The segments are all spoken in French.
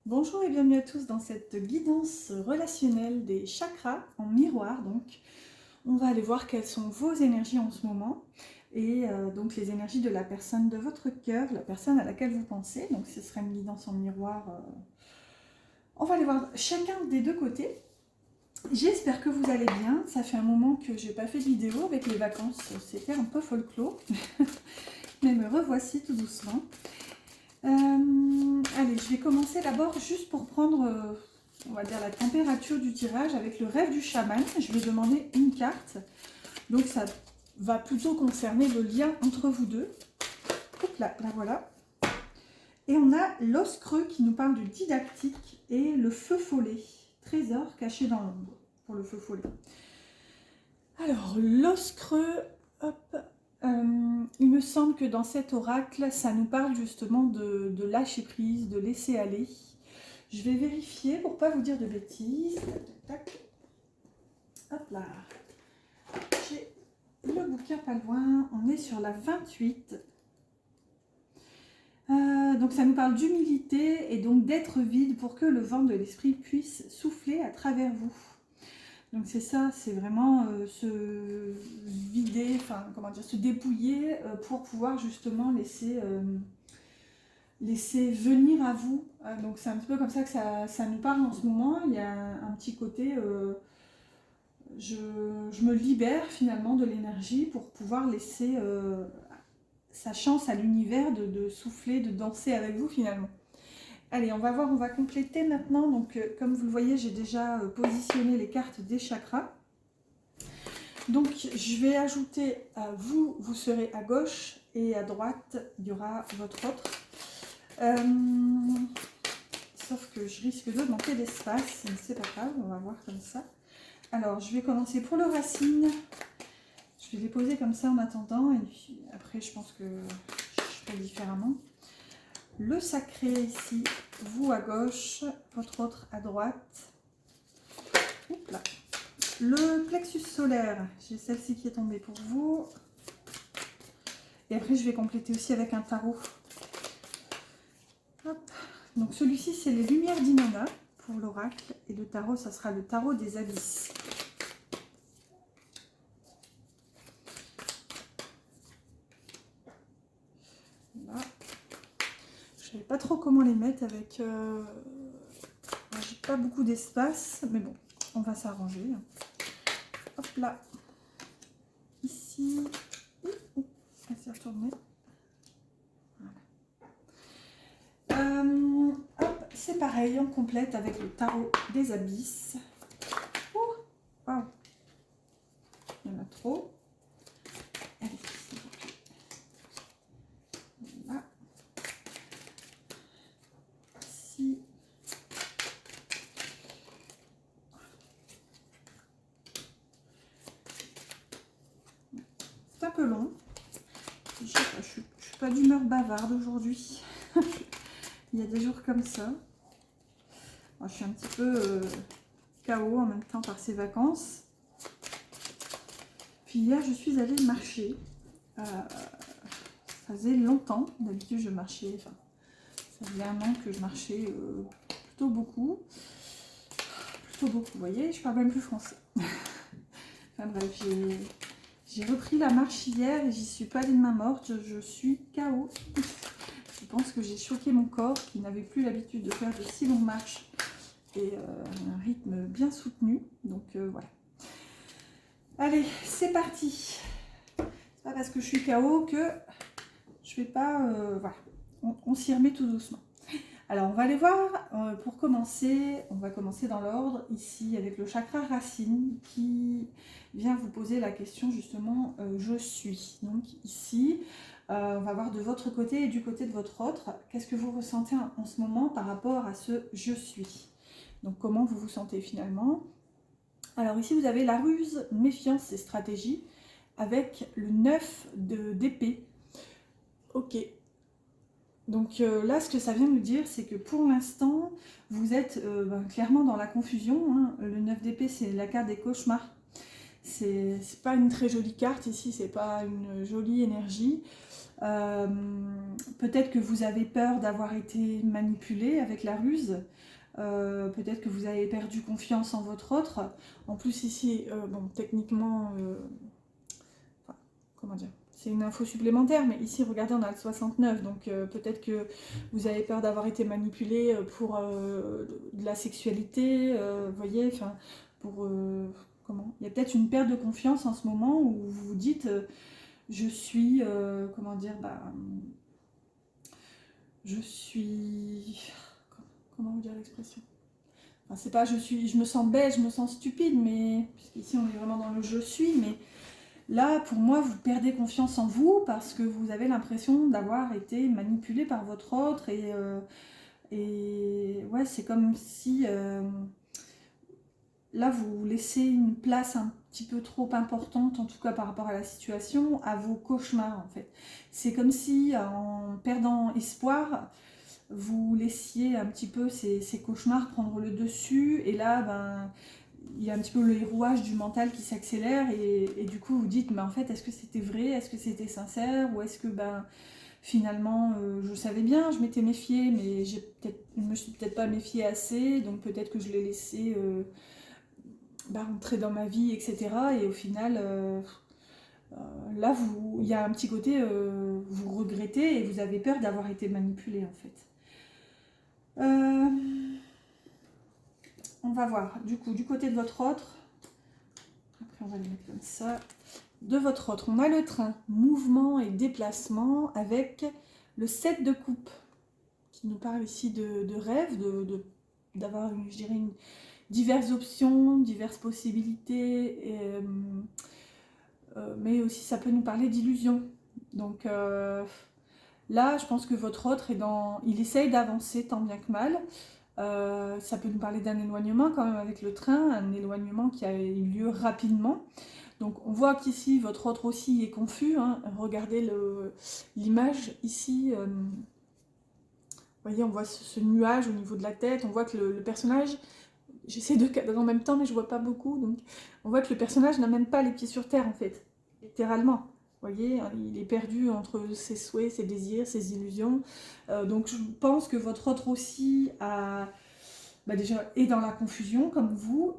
Bonjour et bienvenue à tous dans cette guidance relationnelle des chakras en miroir. Donc, on va aller voir quelles sont vos énergies en ce moment et donc les énergies de la personne de votre cœur, la personne à laquelle vous pensez. Donc, ce sera une guidance en miroir. On va aller voir chacun des deux côtés. J'espère que vous allez bien. Ça fait un moment que j'ai pas fait de vidéo avec les vacances. C'était un peu folklore, mais me revoici tout doucement. Allez, je vais commencer d'abord juste pour prendre, on va dire, la température du tirage avec le rêve du chaman. Je vais demander une carte. Donc ça va plutôt concerner le lien entre vous deux. Hop là, là voilà. Et on a l'os creux qui nous parle du didactique et le feu follet. Trésor caché dans l'ombre pour le feu follet. Alors, l'os creux, hop. Il me semble que dans cet oracle, ça nous parle justement de lâcher prise, de laisser aller. Je vais vérifier pour ne pas vous dire de bêtises. Tac, tac, tac. Hop là. J'ai le bouquin pas loin. On est sur la 28. Donc ça nous parle d'humilité et donc d'être vide pour que le vent de l'esprit puisse souffler à travers vous. Donc c'est ça, c'est vraiment se vider, enfin comment dire, se dépouiller pour pouvoir justement laisser venir à vous. Donc c'est un petit peu comme ça que ça nous parle en ce moment. Il y a un petit côté, je me libère finalement de l'énergie pour pouvoir laisser sa chance à l'univers de souffler, de danser avec vous finalement. Allez, on va voir, on va compléter maintenant. Donc comme vous le voyez, j'ai déjà positionné les cartes des chakras. Donc je vais ajouter vous, vous serez à gauche et à droite, il y aura votre autre. Sauf que je risque de manquer d'espace, mais c'est pas grave, on va voir comme ça. Alors je vais commencer pour le racine. Je vais les poser comme ça en attendant et puis après je pense que je ferai différemment. Le sacré ici, vous à gauche, votre autre à droite. Oups là. Le plexus solaire, j'ai celle-ci qui est tombée pour vous. Et après, je vais compléter aussi avec un tarot. Hop. Donc celui-ci, c'est les lumières d'Inanna pour l'oracle. Et le tarot, ça sera le tarot des abysses. Là. Je ne savais pas trop comment les mettre avec... j'ai pas beaucoup d'espace, mais bon, on va s'arranger. Hop là. Ici. Ça s'est retourné. Hop, c'est pareil, on complète avec le tarot des abysses. Ouh, wow. Il y en a trop. Allez, s'il vous plaît. Là. Ici. C'est un peu long. Je sais pas, je suis pas d'humeur bavarde aujourd'hui. Il y a des jours comme ça. Alors, je suis un petit peu KO en même temps par ces vacances. Puis hier, je suis allée marcher. Ça faisait longtemps. D'habitude, je marchais. Enfin, ça faisait un an que je marchais plutôt beaucoup. Plutôt beaucoup, vous voyez, je parle même plus français. Enfin bref, j'ai repris la marche hier et j'y suis pas allée de main morte. Je suis KO. Je pense que j'ai choqué mon corps qui n'avait plus l'habitude de faire de si longues marches et un rythme bien soutenu. Donc voilà. Allez, c'est parti. C'est pas parce que je suis KO que je vais pas... voilà, on s'y remet tout doucement. Alors, on va aller voir, pour commencer, on va commencer dans l'ordre, ici, avec le chakra racine, qui vient vous poser la question, justement, je suis. Donc, ici, on va voir de votre côté et du côté de votre autre, qu'est-ce que vous ressentez en ce moment par rapport à ce je suis. Donc, comment vous vous sentez finalement. Alors, ici, vous avez la ruse, méfiance et stratégie, avec le 9 d'épée. Ok. Donc là, ce que ça vient nous dire, c'est que pour l'instant, vous êtes clairement dans la confusion. Hein. Le 9 d'épée, c'est la carte des cauchemars. C'est pas une très jolie carte ici, c'est pas une jolie énergie. Peut-être que vous avez peur d'avoir été manipulé avec la ruse. Peut-être que vous avez perdu confiance en votre autre. En plus ici, bon, techniquement, enfin, comment dire, c'est une info supplémentaire, mais ici, regardez, on a le 69, donc peut-être que vous avez peur d'avoir été manipulé pour de la sexualité, vous voyez, enfin, pour... comment, il y a peut-être une perte de confiance en ce moment où vous vous dites, je suis, comment dire, bah, je suis... Comment vous dire l'expression? Enfin, c'est pas je me sens bête, je me sens stupide, mais puisqu'ici on est vraiment dans le je suis, mais là pour moi vous perdez confiance en vous parce que vous avez l'impression d'avoir été manipulé par votre autre et ouais, c'est comme si là vous laissez une place un petit peu trop importante, en tout cas par rapport à la situation, à vos cauchemars en fait. C'est comme si en perdant espoir, vous laissiez un petit peu ces cauchemars prendre le dessus, et là, ben, il y a un petit peu le rouage du mental qui s'accélère, et du coup, vous dites, mais en fait, est-ce que c'était vrai, est-ce que c'était sincère, ou est-ce que, ben, finalement, je savais bien, je m'étais méfiée, mais je me suis peut-être pas méfiée assez, donc peut-être que je l'ai laissé ben, rentrer dans ma vie, etc. Et au final, là, il y a un petit côté, vous regrettez, et vous avez peur d'avoir été manipulé, en fait. On va voir, du coup, du côté de votre autre, après on va les mettre comme ça, de votre autre, on a le train, mouvement et déplacement avec le 7 de coupe, qui nous parle ici de rêve, d'avoir, je dirais, diverses options, diverses possibilités, mais aussi ça peut nous parler d'illusions. Donc là, je pense que votre autre il essaye d'avancer tant bien que mal. Ça peut nous parler d'un éloignement quand même avec le train, un éloignement qui a eu lieu rapidement. Donc on voit qu'ici votre autre aussi est confus, hein. Regardez l'image ici, vous voyez, on voit ce nuage au niveau de la tête, on voit que le personnage, j'essaie de cadrer en même temps mais je vois pas beaucoup, donc on voit que le personnage n'a même pas les pieds sur terre en fait, littéralement. Vous voyez, il est perdu entre ses souhaits, ses désirs, ses illusions. Donc je pense que votre autre aussi bah déjà est dans la confusion comme vous,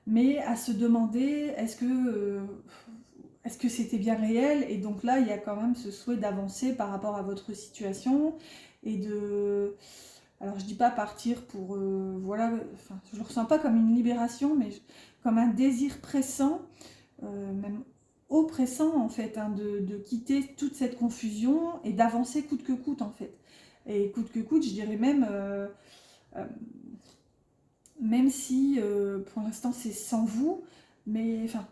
mais à se demander est-ce que c'était bien réel, et donc là il y a quand même ce souhait d'avancer par rapport à votre situation et de... Alors je dis pas partir pour... voilà, enfin, je le ressens pas comme une libération, mais comme un désir pressant, même oppressant en fait, hein, de quitter toute cette confusion et d'avancer coûte que coûte en fait. Et coûte que coûte, je dirais même... même si pour l'instant c'est sans vous, mais enfin,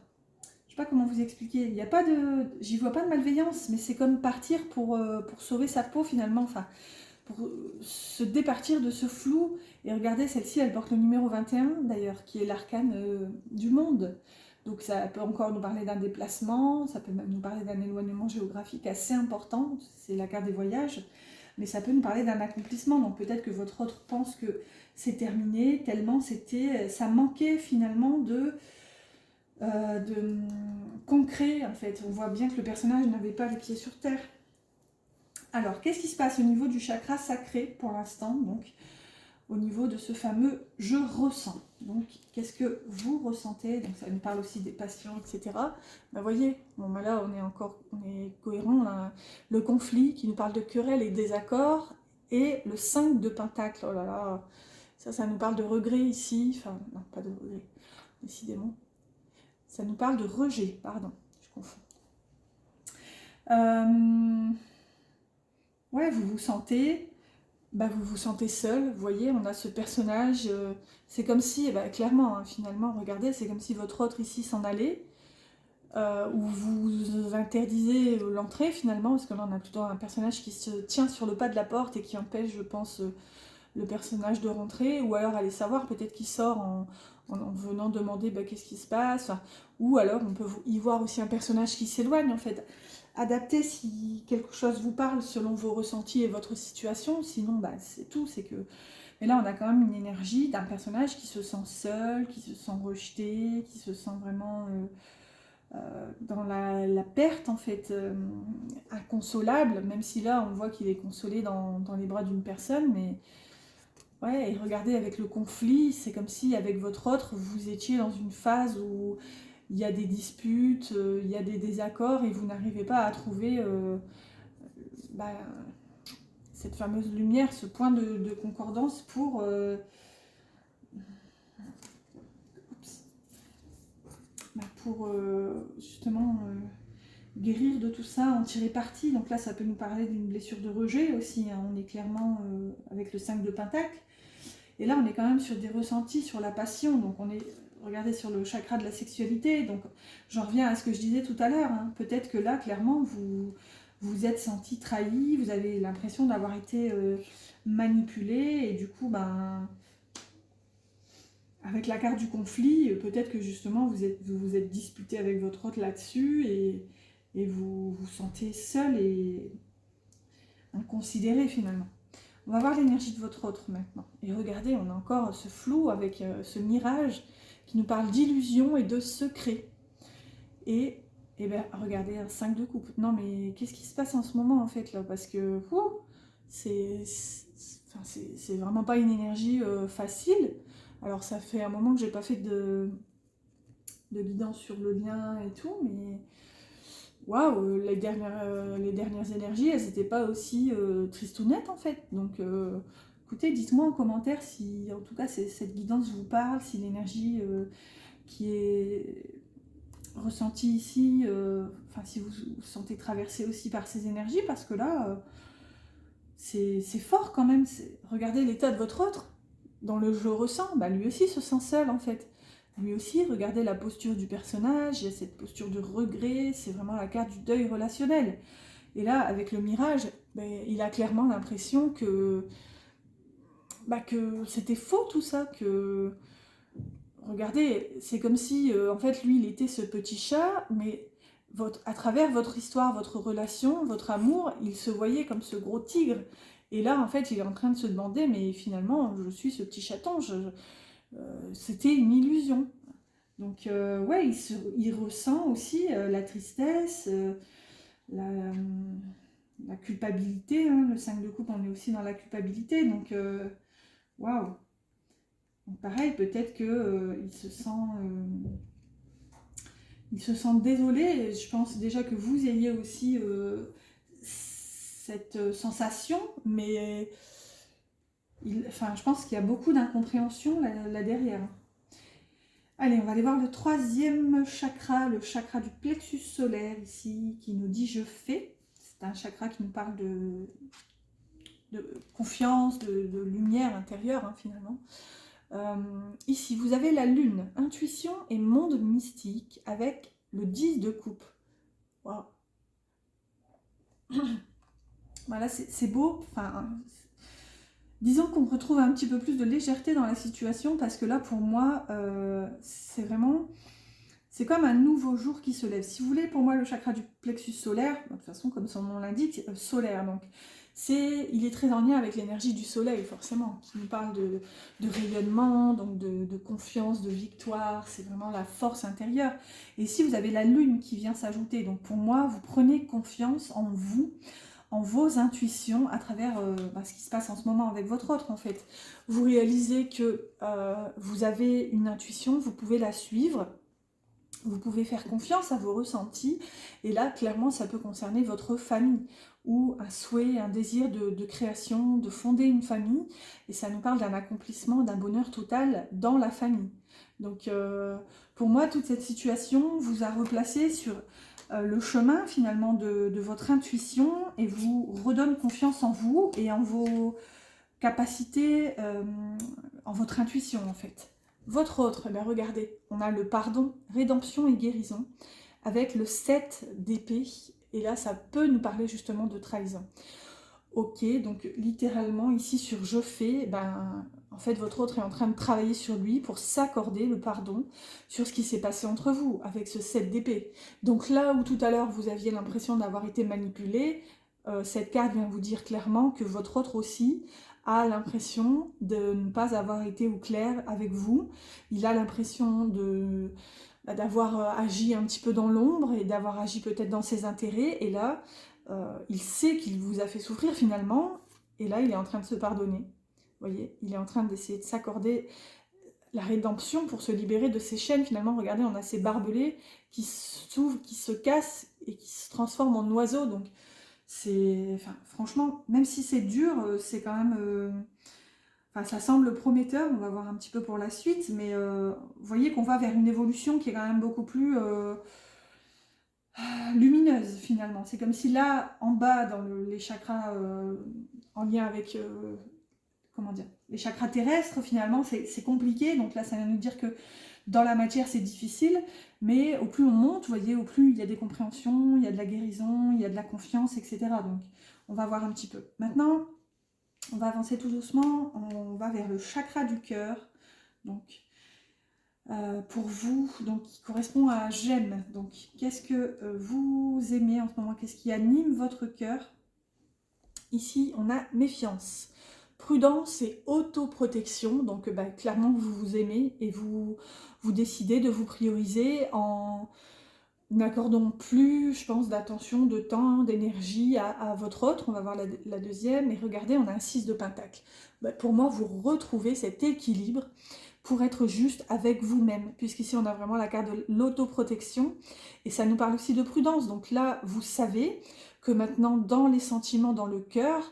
je sais pas comment vous expliquer, il y a pas de, j'y vois pas de malveillance, mais c'est comme partir pour sauver sa peau finalement, enfin, pour se départir de ce flou. Et regardez, celle-ci, elle porte le numéro 21 d'ailleurs, qui est l'arcane du monde. Donc ça peut encore nous parler d'un déplacement, ça peut même nous parler d'un éloignement géographique assez important, c'est la carte des voyages, mais ça peut nous parler d'un accomplissement. Donc peut-être que votre autre pense que c'est terminé, tellement ça manquait finalement de concret en fait. On voit bien que le personnage n'avait pas les pieds sur terre. Alors, qu'est-ce qui se passe au niveau du chakra sacré pour l'instant, donc au niveau de ce fameux « je ressens ». Donc, qu'est-ce que vous ressentez? Donc, ça nous parle aussi des passions, etc. Ben, voyez, bon, ben là, on est cohérent. On a le conflit qui nous parle de querelles et désaccords, et le 5 de pentacle. Oh là là, ça nous parle de regret ici. Enfin, non, pas de regret, décidément. Ça nous parle de rejet, pardon, je confonds. Ouais, vous vous sentez... Bah, vous vous sentez seul, vous voyez, on a ce personnage, c'est comme si, bah, clairement, hein, finalement, regardez, c'est comme si votre autre ici s'en allait, ou vous interdisez l'entrée finalement, parce que là on a plutôt un personnage qui se tient sur le pas de la porte et qui empêche, je pense, le personnage de rentrer, ou alors allez savoir, peut-être qu'il sort en venant demander bah, qu'est-ce qui se passe, enfin, ou alors on peut y voir aussi un personnage qui s'éloigne en fait. Adaptez si quelque chose vous parle selon vos ressentis et votre situation, sinon bah, c'est tout, c'est que... Mais là on a quand même une énergie d'un personnage qui se sent seul, qui se sent rejeté, qui se sent vraiment dans la perte en fait, inconsolable, même si là on voit qu'il est consolé dans les bras d'une personne, mais ouais, et regardez avec le conflit, c'est comme si avec votre autre, vous étiez dans une phase où il y a des disputes, il y a des désaccords et vous n'arrivez pas à trouver bah, cette fameuse lumière, ce point de concordance pour justement guérir de tout ça, en tirer parti. Donc là, ça peut nous parler d'une blessure de rejet aussi, hein. On est clairement avec le 5 de Pentacle. Et là, on est quand même sur des ressentis, sur la passion. Donc on est, regardez, sur le chakra de la sexualité. Donc j'en reviens à ce que je disais tout à l'heure, hein. Peut-être que là, clairement, vous vous êtes senti trahi, vous avez l'impression d'avoir été manipulé. Et du coup, ben, avec la carte du conflit, peut-être que justement, vous vous êtes disputé avec votre autre là-dessus et vous vous sentez seul et inconsidéré finalement. On va voir l'énergie de votre autre maintenant. Et regardez, on a encore ce flou avec ce mirage qui nous parle d'illusion et de secret. Et bien, regardez, un 5 de coupe. Non mais qu'est-ce qui se passe en ce moment en fait là? Parce que c'est vraiment pas une énergie facile. Alors ça fait un moment que j'ai pas fait de guidance sur le lien et tout, mais waouh, les dernières énergies, elles n'étaient pas aussi tristounettes en fait. Donc écoutez, dites-moi en commentaire si en tout cas cette guidance vous parle, si l'énergie qui est ressentie ici, enfin si vous vous sentez traversé aussi par ces énergies, parce que là, c'est fort quand même. Regardez l'état de votre autre. Dans le je ressens, bah, lui aussi se sent seul en fait. Lui aussi, regardez la posture du personnage, il y a cette posture de regret, c'est vraiment la carte du deuil relationnel. Et là, avec le mirage, ben, il a clairement l'impression que c'était faux tout ça, que... Regardez, c'est comme si, en fait, lui, il était ce petit chat, mais à travers votre histoire, votre relation, votre amour, il se voyait comme ce gros tigre. Et là, en fait, il est en train de se demander, mais finalement, je suis ce petit chaton, c'était une illusion. Donc, ouais, il ressent aussi la tristesse, la culpabilité, hein. Le 5 de coupe, on est aussi dans la culpabilité. Donc, waouh! Donc, pareil, peut-être qu'il il se sent désolé. Je pense déjà que vous ayez aussi cette sensation, mais enfin, je pense qu'il y a beaucoup d'incompréhension là derrière. Allez, on va aller voir le troisième chakra, le chakra du plexus solaire ici, qui nous dit « je fais ». C'est un chakra qui nous parle de confiance, de lumière intérieure, hein, finalement. Ici, vous avez la lune, intuition et monde mystique, avec le 10 de coupe. Wow. Voilà, c'est beau. Enfin, disons qu'on retrouve un petit peu plus de légèreté dans la situation, parce que là, pour moi, c'est vraiment... C'est comme un nouveau jour qui se lève. Si vous voulez, pour moi, le chakra du plexus solaire, de toute façon, comme son nom l'indique, solaire, donc il est très en lien avec l'énergie du soleil, forcément, qui nous parle de rayonnement, donc de confiance, de victoire. C'est vraiment la force intérieure. Et ici, vous avez la lune qui vient s'ajouter. Donc pour moi, vous prenez confiance en vous, en vos intuitions, à travers ce qui se passe en ce moment avec votre autre, en fait. Vous réalisez que vous avez une intuition, vous pouvez la suivre. Vous pouvez faire confiance à vos ressentis, et là, clairement, ça peut concerner votre famille, ou un souhait, un désir de création, de fonder une famille, et ça nous parle d'un accomplissement, d'un bonheur total dans la famille. Donc, pour moi, toute cette situation vous a replacé sur le chemin, finalement, de votre intuition, et vous redonne confiance en vous, et en vos capacités, en votre intuition, en fait. Votre autre, ben regardez, on a le pardon, rédemption et guérison, avec le 7 d'épée, et là ça peut nous parler justement de trahison. Ok, donc littéralement ici sur je fais, ben, en fait votre autre est en train de travailler sur lui pour s'accorder le pardon sur ce qui s'est passé entre vous, avec ce 7 d'épée. Donc là où tout à l'heure vous aviez l'impression d'avoir été manipulé, cette carte vient vous dire clairement que votre autre aussi a l'impression de ne pas avoir été au clair avec vous. Il a l'impression d'avoir agi un petit peu dans l'ombre et d'avoir agi peut-être dans ses intérêts. Et là, il sait qu'il vous a fait souffrir finalement. Et là, il est en train de se pardonner. Vous voyez, il est en train d'essayer de s'accorder la rédemption pour se libérer de ces chaînes. Finalement, regardez, on a ces barbelés qui s'ouvrent, qui se cassent et qui se transforment en oiseaux. Donc, enfin, franchement, même si c'est dur, c'est quand même... Enfin, ça semble prometteur, on va voir un petit peu pour la suite, mais vous voyez qu'on va vers une évolution qui est quand même beaucoup plus lumineuse finalement. C'est comme si là, en bas, dans les chakras en lien avec, comment dire, les chakras terrestres, finalement, c'est compliqué. Donc là, ça vient nous dire que dans la matière, c'est difficile, mais au plus on monte, vous voyez, au plus il y a des compréhensions, il y a de la guérison, il y a de la confiance, etc. Donc, on va voir un petit peu. Maintenant, on va avancer tout doucement, on va vers le chakra du cœur, donc pour vous, donc qui correspond à j'aime. Donc qu'est-ce que vous aimez en ce moment, qu'est-ce qui anime votre cœur? Ici, on a méfiance, prudence et autoprotection, donc clairement vous vous aimez et vous décidez de vous prioriser en n'accordons plus, je pense, d'attention, de temps, d'énergie à votre autre. On va voir la deuxième. Et regardez, on a un 6 de pentacle. Pour moi, vous retrouvez cet équilibre pour être juste avec vous-même. Puisqu'ici, on a vraiment la carte de l'autoprotection. Et ça nous parle aussi de prudence. Donc là, vous savez que maintenant, dans les sentiments, dans le cœur,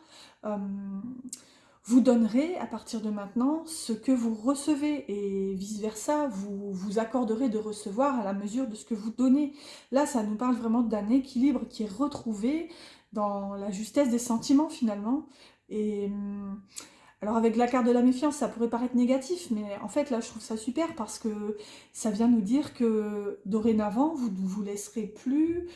vous donnerez à partir de maintenant ce que vous recevez et vice-versa, vous vous accorderez de recevoir à la mesure de ce que vous donnez. Là, ça nous parle vraiment d'un équilibre qui est retrouvé dans la justesse des sentiments finalement. Et alors avec la carte de la méfiance, ça pourrait paraître négatif, mais en fait là, je trouve ça super parce que ça vient nous dire que dorénavant, vous ne vous laisserez plus...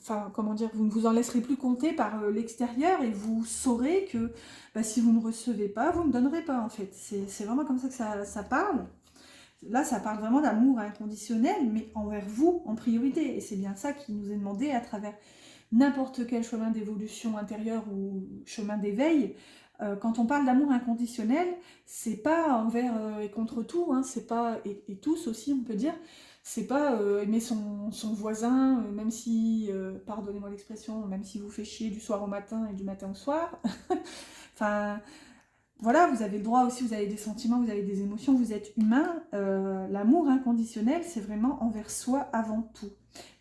enfin, comment dire, vous ne vous en laisserez plus compter par l'extérieur et vous saurez que si vous ne recevez pas, vous ne donnerez pas en fait. C'est vraiment comme ça que ça parle. Là, ça parle vraiment d'amour inconditionnel, mais envers vous en priorité. Et c'est bien ça qui nous est demandé à travers n'importe quel chemin d'évolution intérieure ou chemin d'éveil. Quand on parle d'amour inconditionnel, c'est pas envers et contre tout, hein, c'est pas, et tous aussi on peut dire, c'est pas aimer son voisin, même si, pardonnez-moi l'expression, même si vous fait chier du soir au matin et du matin au soir. Enfin, voilà, vous avez le droit aussi, vous avez des sentiments, vous avez des émotions, vous êtes humain. L'amour inconditionnel, c'est vraiment envers soi avant tout.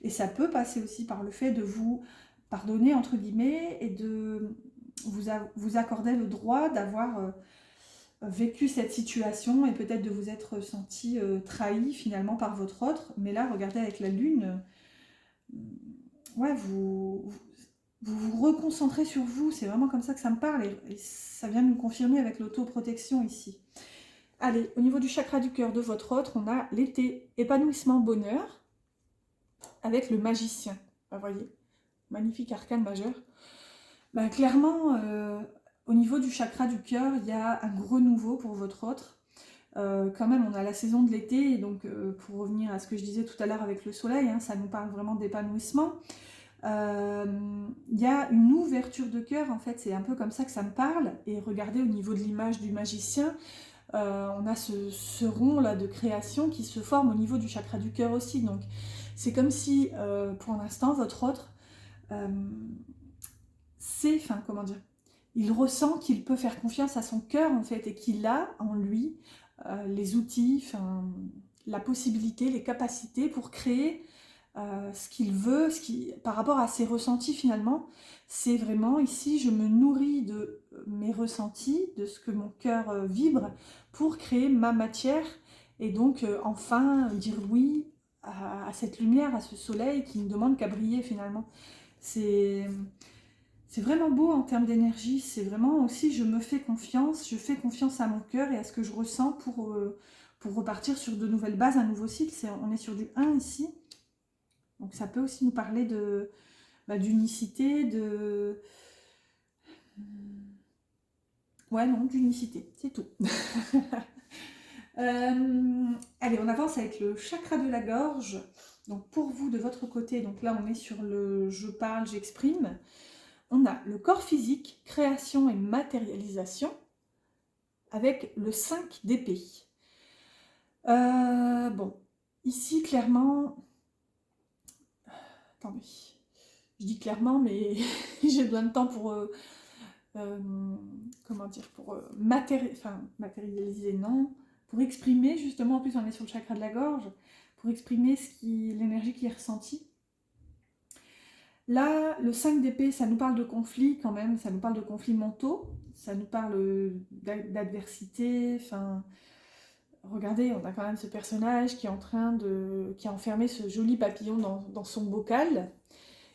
Et ça peut passer aussi par le fait de vous pardonner, entre guillemets, et de vous accorder le droit d'avoir vécu cette situation et peut-être de vous être senti trahi finalement par votre autre. Mais là, regardez avec la lune, ouais, vous reconcentrez sur vous, c'est vraiment comme ça que ça me parle et ça vient nous confirmer avec l'autoprotection ici. Allez, au niveau du chakra du cœur de votre autre, on a l'été, épanouissement, bonheur, avec le magicien. Vous voyez, magnifique arcane majeur. Clairement, au niveau du chakra du cœur, il y a un renouveau pour votre autre. Quand même, on a la saison de l'été, et donc pour revenir à ce que je disais tout à l'heure avec le soleil, hein, ça nous parle vraiment d'épanouissement. Il y a une ouverture de cœur, en fait, c'est un peu comme ça que ça me parle. Et regardez au niveau de l'image du magicien, on a ce rond là de création qui se forme au niveau du chakra du cœur aussi. Donc c'est comme si pour l'instant votre autre enfin comment dire, il ressent qu'il peut faire confiance à son cœur en fait et qu'il a en lui les outils, la possibilité, les capacités pour créer ce qu'il veut, par rapport à ses ressentis finalement. C'est vraiment ici, je me nourris de mes ressentis, de ce que mon cœur vibre pour créer ma matière et donc enfin dire oui à cette lumière, à ce soleil qui ne demande qu'à briller finalement. C'est vraiment beau en termes d'énergie, c'est vraiment aussi je me fais confiance, je fais confiance à mon cœur et à ce que je ressens pour repartir sur de nouvelles bases, un nouveau cycle. On est sur du 1 ici. Donc ça peut aussi nous parler d'unicité, ouais non, d'unicité, c'est tout. Allez, on avance avec le chakra de la gorge. Donc pour vous, de votre côté, donc là on est sur le je parle, j'exprime. On a le corps physique, création et matérialisation, avec le 5 d'épée. Bon, ici, clairement... Attendez, je dis clairement, mais j'ai besoin de temps pour... comment dire, pour matérialiser, non, pour exprimer, justement, en plus on est sur le chakra de la gorge, pour exprimer l'énergie qui est ressentie. Là, le 5 d'épée, ça nous parle de conflits quand même, ça nous parle de conflits mentaux, ça nous parle d'adversité, enfin... Regardez, on a quand même ce personnage qui est qui a enfermé ce joli papillon dans son bocal,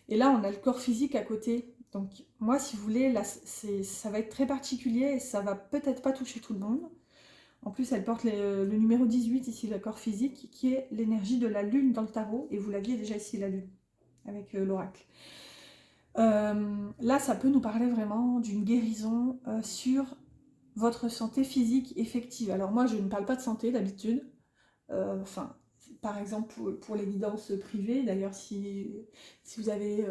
et là, on a le corps physique à côté. Donc, moi, si vous voulez, là, ça va être très particulier et ça va peut-être pas toucher tout le monde. En plus, elle porte le numéro 18 ici, le corps physique, qui est l'énergie de la lune dans le tarot. Et vous l'aviez déjà ici, la lune, avec l'oracle. Là, ça peut nous parler vraiment d'une guérison sur votre santé physique effective. Alors moi, je ne parle pas de santé d'habitude. Enfin, par exemple, pour les guidances privées, d'ailleurs, si vous avez...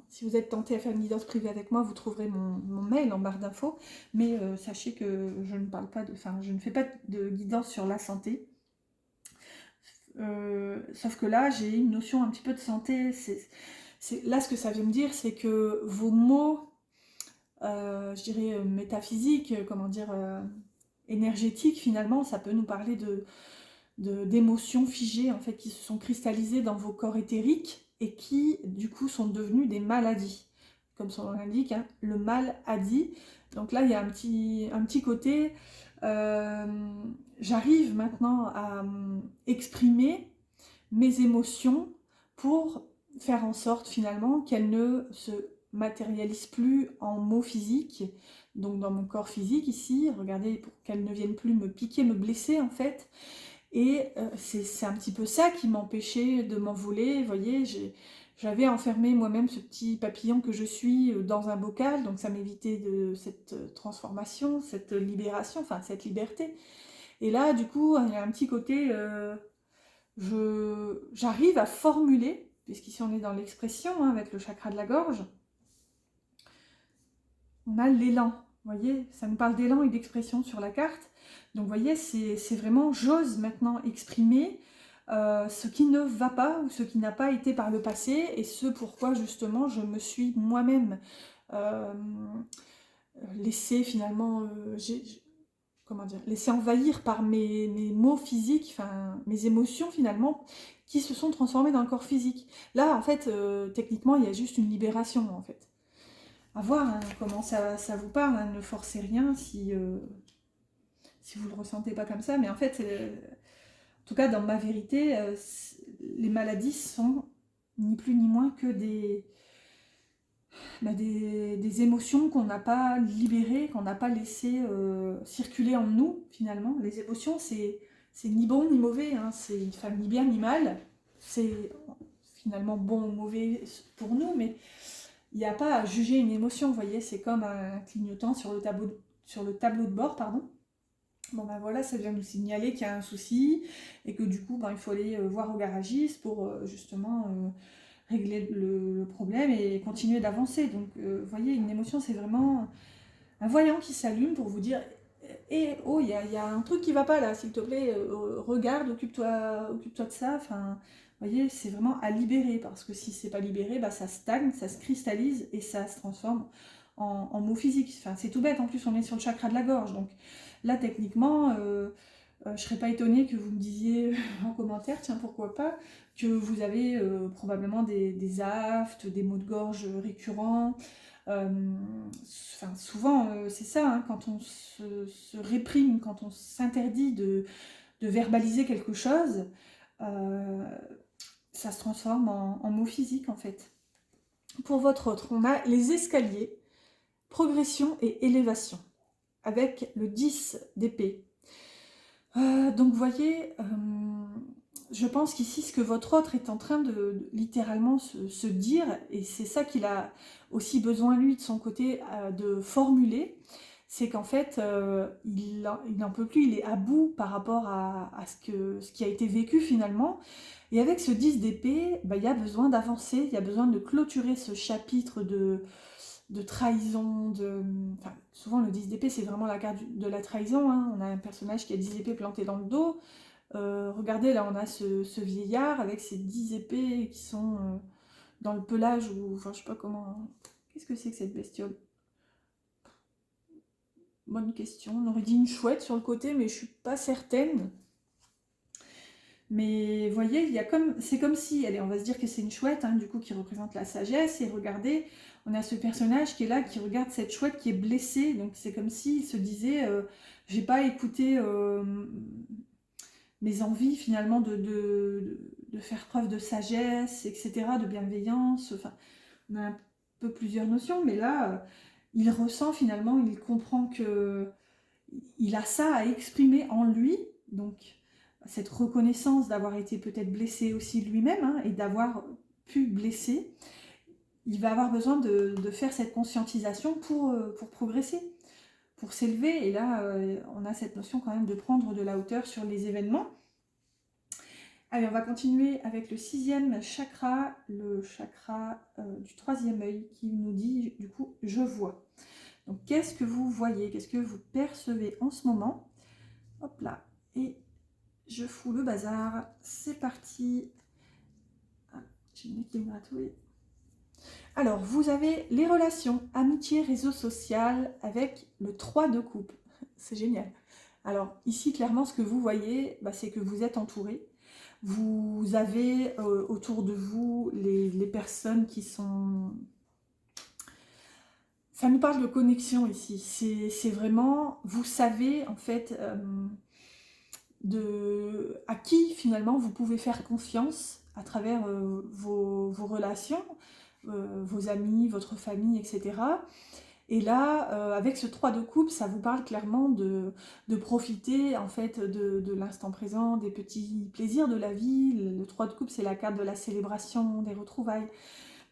si vous êtes tenté à faire une guidance privée avec moi, vous trouverez mon mail en barre d'infos. Mais sachez que je ne parle pas je ne fais pas de guidance sur la santé. Sauf que là, j'ai une notion un petit peu de santé. Là, ce que ça veut me dire, c'est que vos mots, je dirais métaphysiques, comment dire, énergétiques, finalement, ça peut nous parler d'émotions figées, en fait, qui se sont cristallisées dans vos corps éthériques et qui, du coup, sont devenues des maladies. Comme son nom l'indique, hein, le mal a dit. Donc là, il y a un petit côté... j'arrive maintenant à exprimer mes émotions pour faire en sorte, finalement, qu'elles ne se matérialisent plus en mots physiques, donc dans mon corps physique ici, regardez, pour qu'elles ne viennent plus me piquer, me blesser, en fait. Et c'est un petit peu ça qui m'empêchait de m'envoler. Vous voyez, j'avais enfermé moi-même ce petit papillon que je suis dans un bocal, donc ça m'évitait de cette transformation, cette libération, enfin cette liberté. Et là, du coup, il y a un petit côté, j'arrive à formuler, puisqu'ici on est dans l'expression, hein, avec le chakra de la gorge, on a l'élan. Vous voyez, ça nous parle d'élan et d'expression sur la carte. Donc vous voyez, c'est vraiment, j'ose maintenant exprimer ce qui ne va pas ou ce qui n'a pas été par le passé et ce pourquoi justement je me suis moi-même laissé finalement, comment dire, laissé envahir par mes mots physiques, enfin mes émotions finalement, qui se sont transformées dans le corps physique. Là en fait, techniquement, il y a juste une libération en fait. À voir hein, comment ça vous parle, hein, ne forcez rien si vous ne le ressentez pas comme ça, mais en fait, en tout cas dans ma vérité, les maladies sont ni plus ni moins que des émotions qu'on n'a pas libérées, qu'on n'a pas laissées circuler en nous finalement. Les émotions, c'est ni bon ni mauvais, hein, c'est ni bien ni mal, c'est finalement bon ou mauvais pour nous, mais il n'y a pas à juger une émotion, vous voyez, c'est comme un clignotant sur le tableau de bord, pardon. Bon ben voilà, ça vient nous signaler qu'il y a un souci et que du coup, ben, il faut aller voir au garagiste pour justement régler le problème et continuer d'avancer. Donc, vous voyez, une émotion, c'est vraiment un voyant qui s'allume pour vous dire oh, il y a un truc qui va pas là, s'il te plaît, regarde, occupe-toi de ça. Enfin, vous voyez, c'est vraiment à libérer parce que si c'est pas libéré, bah, ça stagne, ça se cristallise et ça se transforme en mots physiques. Enfin, c'est tout bête, en plus, on est sur le chakra de la gorge. Donc là, techniquement, je serais pas étonnée que vous me disiez en commentaire, tiens, pourquoi pas, que vous avez probablement des aftes, des maux de gorge récurrents. Enfin, souvent, c'est ça, hein, quand on se réprime, quand on s'interdit de verbaliser quelque chose, ça se transforme en mots physiques en fait. Pour votre autre, on a les escaliers, progression et élévation, avec le 10 d'épée. Donc vous voyez, je pense qu'ici, ce que votre autre est en train de littéralement se dire, et c'est ça qu'il a aussi besoin, lui, de son côté, de formuler, c'est qu'en fait, il n'en peut plus, il est à bout par rapport à ce qui a été vécu finalement. Et avec ce 10 d'épée, bah, il y a besoin d'avancer, il y a besoin de clôturer ce chapitre de trahison, enfin, souvent le 10 d'épée c'est vraiment la carte de la trahison, hein. On a un personnage qui a 10 épées plantées dans le dos. Regardez, là on a ce vieillard avec ses 10 épées qui sont dans le pelage, ou enfin je sais pas comment... Qu'est-ce que c'est que cette bestiole? Bonne question. On aurait dit une chouette sur le côté, mais je suis pas certaine. Mais vous voyez, il y a c'est comme si, allez, on va se dire que c'est une chouette, hein, du coup, qui représente la sagesse. Et regardez, on a ce personnage qui est là, qui regarde cette chouette qui est blessée. Donc c'est comme s'il se disait, j'ai pas écouté mes envies finalement de faire preuve de sagesse, etc., de bienveillance. Enfin, on a un peu plusieurs notions, mais là, il ressent finalement, il comprend que il a ça à exprimer en lui, donc cette reconnaissance d'avoir été peut-être blessé aussi lui-même, hein, et d'avoir pu blesser, il va avoir besoin de faire cette conscientisation pour progresser, pour s'élever. Et là, on a cette notion quand même de prendre de la hauteur sur les événements. Allez, on va continuer avec le 6e chakra, le chakra du 3e œil, qui nous dit du coup « je vois ». Donc, qu'est-ce que vous voyez? Qu'est-ce que vous percevez en ce moment? Hop là, et je fous le bazar. C'est parti. Ah, j'ai le nez qui me gratouille. Alors, vous avez les relations, amitié, réseau social avec le 3 de coupe. C'est génial. Alors, ici, clairement, ce que vous voyez, c'est que vous êtes entouré. Vous avez autour de vous les personnes qui sont... Ça nous parle de connexion ici. C'est vraiment, vous savez en fait à qui finalement vous pouvez faire confiance à travers vos relations, vos amis, votre famille, etc. Et là, avec ce 3 de coupe, ça vous parle clairement de profiter en fait de l'instant présent, des petits plaisirs de la vie. Le 3 de coupe, c'est la carte de la célébration, des retrouvailles.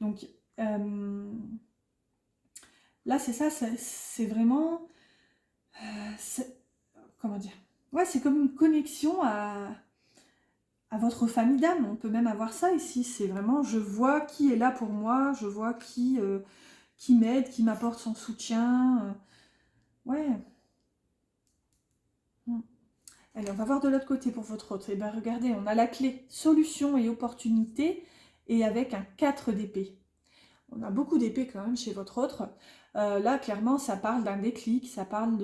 Donc, là, c'est ça, c'est vraiment... comment dire? Ouais, c'est comme une connexion à votre famille d'âme. On peut même avoir ça ici. C'est vraiment, je vois qui est là pour moi, je vois qui m'aide, qui m'apporte son soutien. Ouais. Allez, on va voir de l'autre côté pour votre autre. Et bien, regardez, on a la clé solution et opportunité, et avec un 4 d'épée. On a beaucoup d'épées quand même chez votre autre. Là, clairement, ça parle d'un déclic, ça parle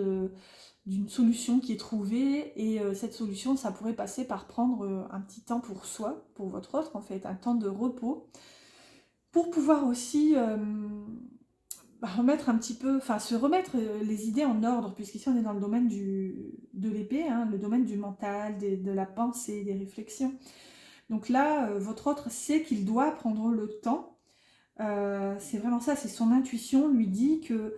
d'une solution qui est trouvée, et cette solution, ça pourrait passer par prendre un petit temps pour soi, pour votre autre en fait, un temps de repos, pour pouvoir aussi remettre un petit peu, enfin se remettre les idées en ordre, puisqu'ici on est dans le domaine de l'épée, hein, le domaine du mental, de la pensée, des réflexions. Donc là, votre autre sait qu'il doit prendre le temps. C'est vraiment ça, c'est son intuition lui dit que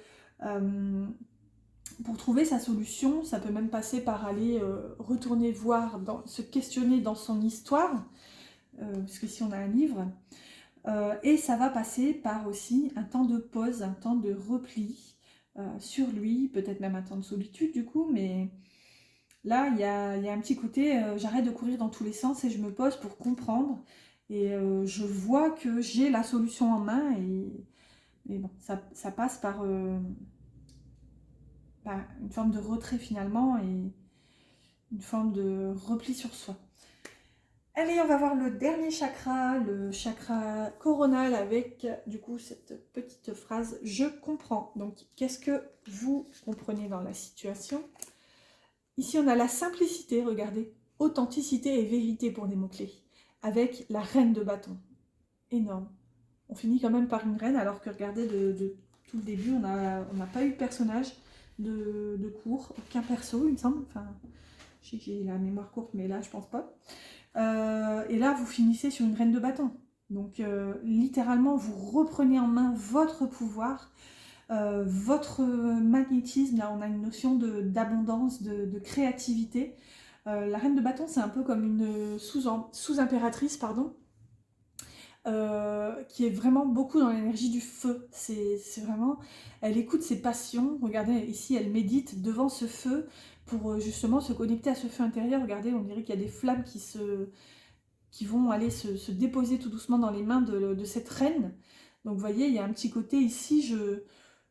pour trouver sa solution, ça peut même passer par aller retourner voir, se questionner dans son histoire, parce qu'ici on a un livre, et ça va passer par aussi un temps de pause, un temps de repli sur lui, peut-être même un temps de solitude du coup, mais là il y a un petit côté, j'arrête de courir dans tous les sens et je me pose pour comprendre, et je vois que j'ai la solution en main, et bon, ça passe par une forme de retrait finalement, et une forme de repli sur soi. Allez, on va voir le dernier chakra, le chakra coronal, avec du coup cette petite phrase « je comprends ». Donc, qu'est-ce que vous comprenez dans la situation? Ici, on a la simplicité, regardez, authenticité et vérité pour les mots-clés, avec la reine de bâton. Énorme. On finit quand même par une reine, alors que regardez, de tout le début, on n'a pas eu de personnage de cours, aucun perso, il me semble. Enfin, j'ai la mémoire courte, mais là, je pense pas. Et là, vous finissez sur une reine de bâton. Donc, littéralement, vous reprenez en main votre pouvoir, votre magnétisme. Là, on a une notion d'abondance, de créativité. La reine de bâton, c'est un peu comme une sous-impératrice, pardon, qui est vraiment beaucoup dans l'énergie du feu. C'est vraiment... Elle écoute ses passions. Regardez, ici, elle médite devant ce feu pour justement se connecter à ce feu intérieur. Regardez, on dirait qu'il y a des flammes qui vont aller se déposer tout doucement dans les mains de cette reine. Donc vous voyez, il y a un petit côté ici,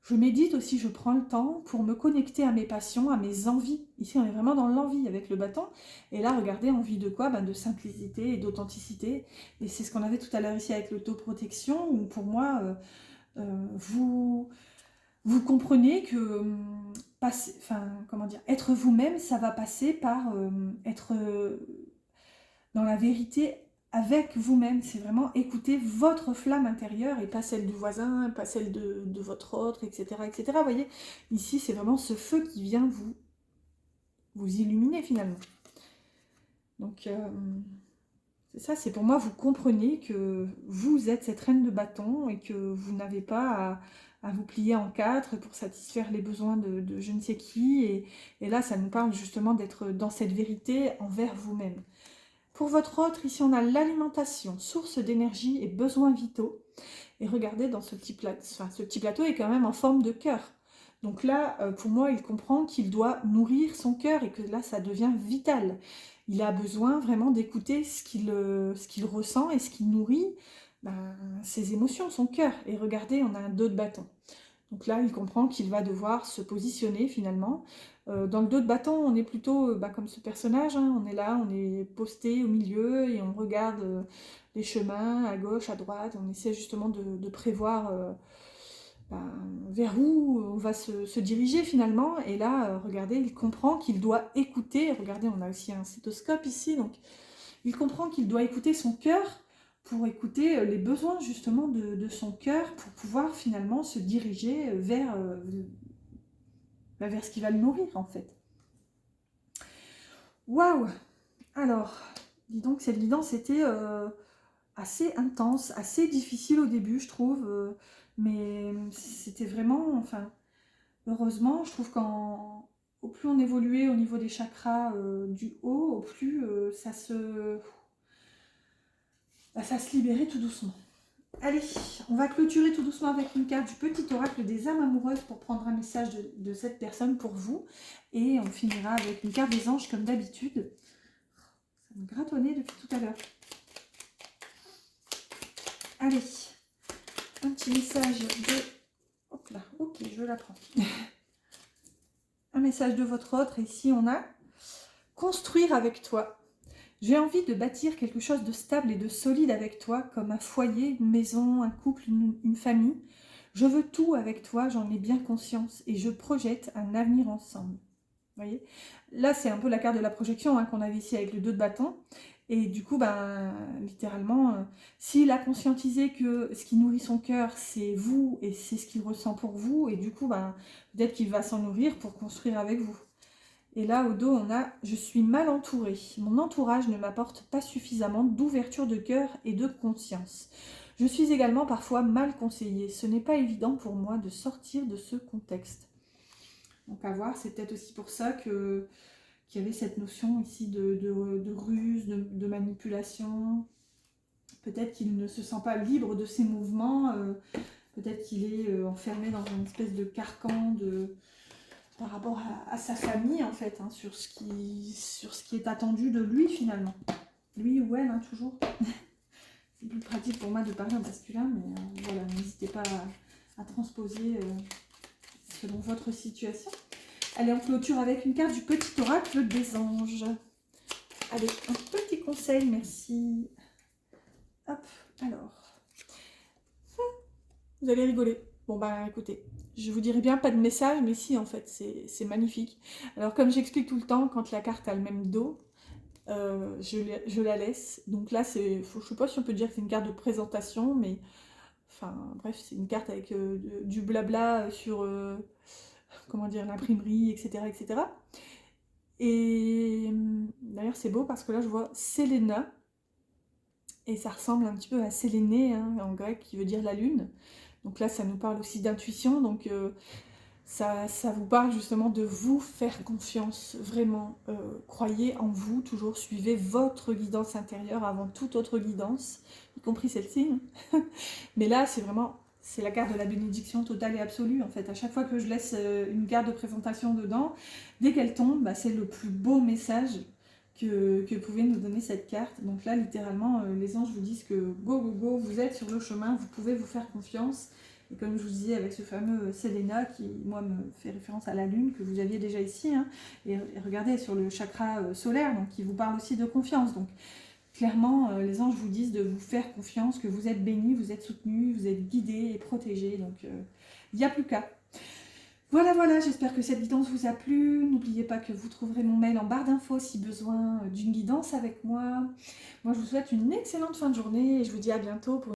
Je médite aussi, je prends le temps pour me connecter à mes passions, à mes envies. Ici, on est vraiment dans l'envie avec le bâton. Et là, regardez, envie de quoi? Ben, de simplicité et d'authenticité. Et c'est ce qu'on avait tout à l'heure ici avec l'autoprotection, où pour moi, vous comprenez que comment dire, être vous-même, ça va passer par être dans la vérité avec vous-même. C'est vraiment écouter votre flamme intérieure et pas celle du voisin, pas celle de votre autre, etc., etc. Vous voyez, ici, c'est vraiment ce feu qui vient vous illuminer finalement. Donc, c'est ça, c'est pour moi, vous comprenez que vous êtes cette reine de bâton et que vous n'avez pas à vous plier en quatre pour satisfaire les besoins de je ne sais qui. Et là, ça nous parle justement d'être dans cette vérité envers vous-même. Pour votre autre, ici, on a l'alimentation, source d'énergie et besoins vitaux. Et regardez, dans ce petit plateau est quand même en forme de cœur. Donc là, pour moi, il comprend qu'il doit nourrir son cœur et que là, ça devient vital. Il a besoin vraiment d'écouter ce qu'il ressent et ce qui nourrit ses émotions, son cœur. Et regardez, on a un 2 de bâton. Donc là, il comprend qu'il va devoir se positionner finalement. Dans le 2 de bâton, on est plutôt comme ce personnage, hein. On est là, on est posté au milieu et on regarde les chemins à gauche, à droite. On essaie justement de prévoir vers où on va se diriger finalement. Et là, regardez, il comprend qu'il doit écouter. Regardez, on a aussi un stéthoscope ici. Donc, il comprend qu'il doit écouter son cœur pour écouter les besoins justement de son cœur pour pouvoir finalement se diriger vers ce qui va le nourrir en fait. Waouh! Alors, dis donc, cette guidance était assez intense, assez difficile au début, je trouve, mais c'était vraiment, enfin, heureusement, je trouve qu'au plus on évoluait au niveau des chakras du haut, au plus ça se libérait tout doucement. Allez, on va clôturer tout doucement avec une carte du petit oracle des âmes amoureuses pour prendre un message de cette personne pour vous. Et on finira avec une carte des anges comme d'habitude. Ça me gratonnait depuis tout à l'heure. Allez, un petit message de... Hop là, ok, je la prends. Un message de votre autre. Et ici, on a « Construire avec toi ». J'ai envie de bâtir quelque chose de stable et de solide avec toi, comme un foyer, une maison, un couple, une famille. Je veux tout avec toi, j'en ai bien conscience, et je projette un avenir ensemble. Vous voyez? Là, c'est un peu la carte de la projection hein, qu'on avait ici avec le 2 de bâton. Et du coup, littéralement, s'il a conscientisé que ce qui nourrit son cœur, c'est vous, et c'est ce qu'il ressent pour vous, et du coup, peut-être qu'il va s'en nourrir pour construire avec vous. Et là, au dos, on a « Je suis mal entourée. Mon entourage ne m'apporte pas suffisamment d'ouverture de cœur et de conscience. Je suis également parfois mal conseillée. Ce n'est pas évident pour moi de sortir de ce contexte. » Donc à voir, c'est peut-être aussi pour ça qu'il y avait cette notion ici de ruse, de manipulation. Peut-être qu'il ne se sent pas libre de ses mouvements. Peut-être qu'il est enfermé dans une espèce de carcan par rapport à sa famille en fait, hein, sur ce qui est attendu de lui finalement. Lui ou elle, hein, toujours. C'est plus pratique pour moi de parler en masculin, mais voilà, n'hésitez pas à transposer selon votre situation. Allez, on clôture avec une carte du petit oracle des anges. Allez, un petit conseil, merci. Hop, alors. Vous allez rigoler. Bon écoutez, je vous dirais bien pas de message, mais si en fait, c'est magnifique. Alors comme j'explique tout le temps, quand la carte a le même dos, je la laisse. Donc là, je ne sais pas si on peut dire que c'est une carte de présentation, mais enfin bref, c'est une carte avec du blabla sur comment dire, l'imprimerie, etc., etc. Et d'ailleurs, c'est beau parce que là, je vois Séléna, et ça ressemble un petit peu à Séléné, hein, en grec, qui veut dire la lune. Donc là, ça nous parle aussi d'intuition, donc ça vous parle justement de vous faire confiance, vraiment. Croyez en vous, toujours suivez votre guidance intérieure avant toute autre guidance, y compris celle-ci. Hein. Mais là, c'est la carte de la bénédiction totale et absolue, en fait. À chaque fois que je laisse une carte de présentation dedans, dès qu'elle tombe, c'est le plus beau message que pouvait nous donner cette carte. Donc là, littéralement, les anges vous disent que go, go, go, vous êtes sur le chemin, vous pouvez vous faire confiance. Et comme je vous disais, avec ce fameux Selena qui, moi, me fait référence à la lune, que vous aviez déjà ici, hein, et regardez sur le chakra solaire, donc qui vous parle aussi de confiance. Donc, clairement, les anges vous disent de vous faire confiance, que vous êtes bénis, vous êtes soutenus, vous êtes guidés et protégés. Donc, il n'y a plus qu'à. Voilà, voilà, j'espère que cette guidance vous a plu. N'oubliez pas que vous trouverez mon mail en barre d'infos si besoin d'une guidance avec moi. Moi, je vous souhaite une excellente fin de journée et je vous dis à bientôt pour